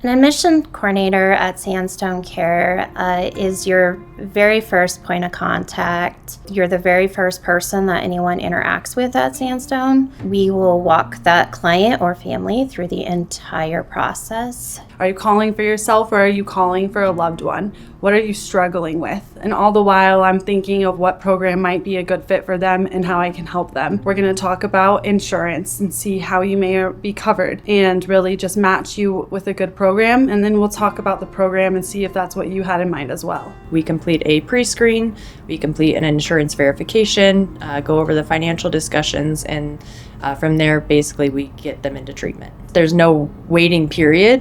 An admission coordinator at Sandstone Care is your very first point of contact. You're the very first person that anyone interacts with at Sandstone. We will walk that client or family through the entire process. Are you calling for yourself or are you calling for a loved one? What are you struggling with? And all the while, I'm thinking of what program might be a good fit for them and how I can help them. We're going to talk about insurance and see how you may be covered and really just match you with a good program. And then we'll talk about the program and see if that's what you had in mind as well. We complete a pre-screen, we complete an insurance verification, go over the financial discussions, and from there, basically, we get them into treatment. There's no waiting period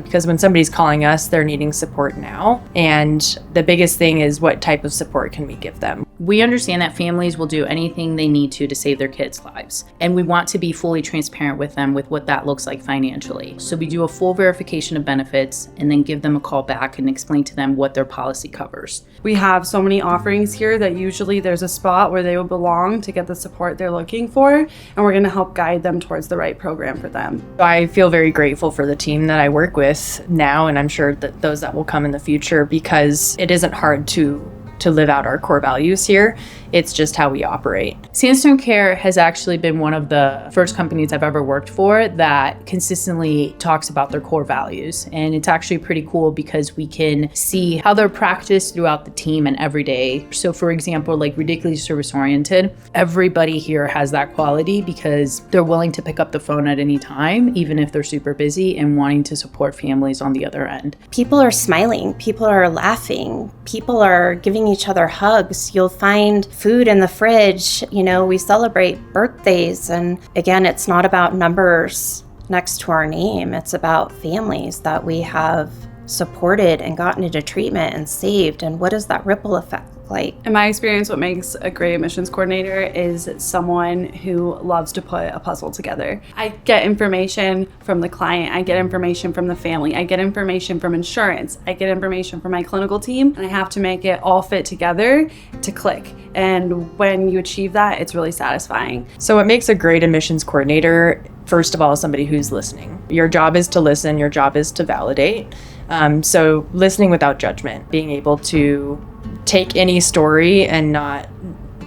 because when somebody's calling us, they're needing support now. And the biggest thing is what type of support can we give them? We understand that families will do anything they need to save their kids' lives. And we want to be fully transparent with them with what that looks like financially. So we do a full verification of benefits and then give them a call back and explain to them what their policy covers. We have so many offerings here that usually there's a spot where they will belong to get the support they're looking for. And we're going to help guide them towards the right program for them. I feel very grateful for the team that I work with now, and I'm sure that those that will come in the future, because it isn't hard to live out our core values here. It's just how we operate. Sandstone Care has actually been one of the first companies I've ever worked for that consistently talks about their core values. And it's actually pretty cool because we can see how they're practiced throughout the team and every day. So for example, like ridiculously service oriented, everybody here has that quality because they're willing to pick up the phone at any time, even if they're super busy, and wanting to support families on the other end. People are smiling, people are laughing, people are giving each other hugs. You'll find food in the fridge. We celebrate birthdays. And again, it's not about numbers next to our name. It's about families that we have supported and gotten into treatment and saved. And what does that ripple effect look like? In my experience, what makes a great admissions coordinator is someone who loves to put a puzzle together. I get information from the client, I get information from the family, I get information from insurance, I get information from my clinical team, and I have to make it all fit together to click. And when you achieve that, it's really satisfying. So what makes a great admissions coordinator, first of all, is somebody who's listening. Your job is to listen, your job is to validate. So listening without judgment, being able to take any story and not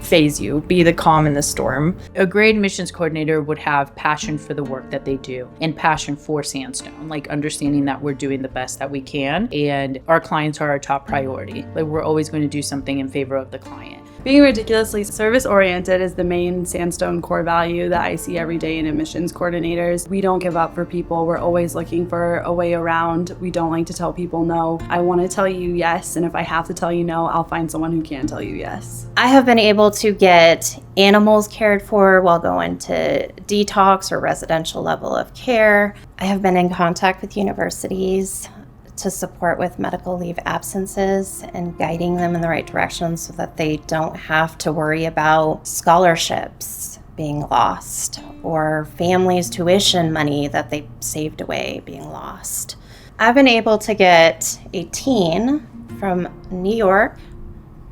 phase you, be the calm in the storm. A great admissions coordinator would have passion for the work that they do and passion for Sandstone, like understanding that we're doing the best that we can and our clients are our top priority. Like we're always going to do something in favor of the client. Being ridiculously service-oriented is the main Sandstone core value that I see every day in admissions coordinators. We don't give up for people. We're always looking for a way around. We don't like to tell people no. I want to tell you yes, and if I have to tell you no, I'll find someone who can tell you yes. I have been able to get animals cared for while going to detox or residential level of care. I have been in contact with universities to support with medical leave absences and guiding them in the right direction so that they don't have to worry about scholarships being lost or families' tuition money that they saved away being lost. I've been able to get a teen from New York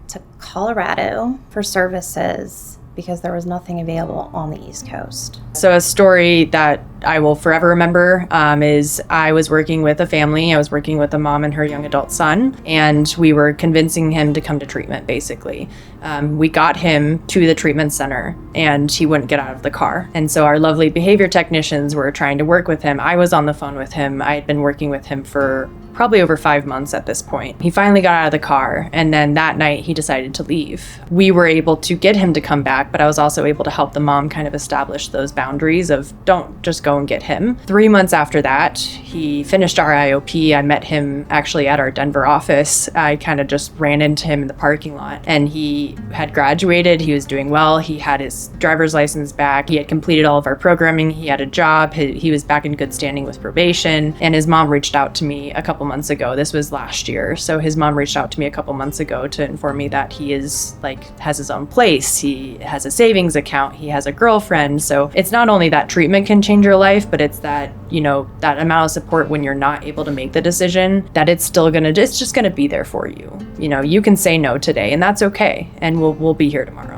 to Colorado for services because there was nothing available on the East Coast. So a story that I will forever remember is I was working with a family. I was working with a mom and her young adult son, and we were convincing him to come to treatment, basically. We got him to the treatment center, and he wouldn't get out of the car. And so our lovely behavior technicians were trying to work with him. I was on the phone with him. I had been working with him for probably over 5 months at this point. He finally got out of the car, and then that night he decided to leave. We were able to get him to come back, but I was also able to help the mom kind of establish those boundaries of don't just go and get him. 3 months after that, he finished our IOP. I met him actually at our Denver office. I kind of just ran into him in the parking lot, and he had graduated. He was doing well. He had his driver's license back. He had completed all of our programming. He had a job. He was back in good standing with probation, and his mom reached out to me a couple months ago. This was last year. So his mom reached out to me a couple months ago to inform me that he has his own place. He has a savings account. He has a girlfriend. So it's not only that treatment can change your life, but it's that, that amount of support when you're not able to make the decision, that it's just gonna be there for you. You can say no today, and that's okay. And we'll be here tomorrow.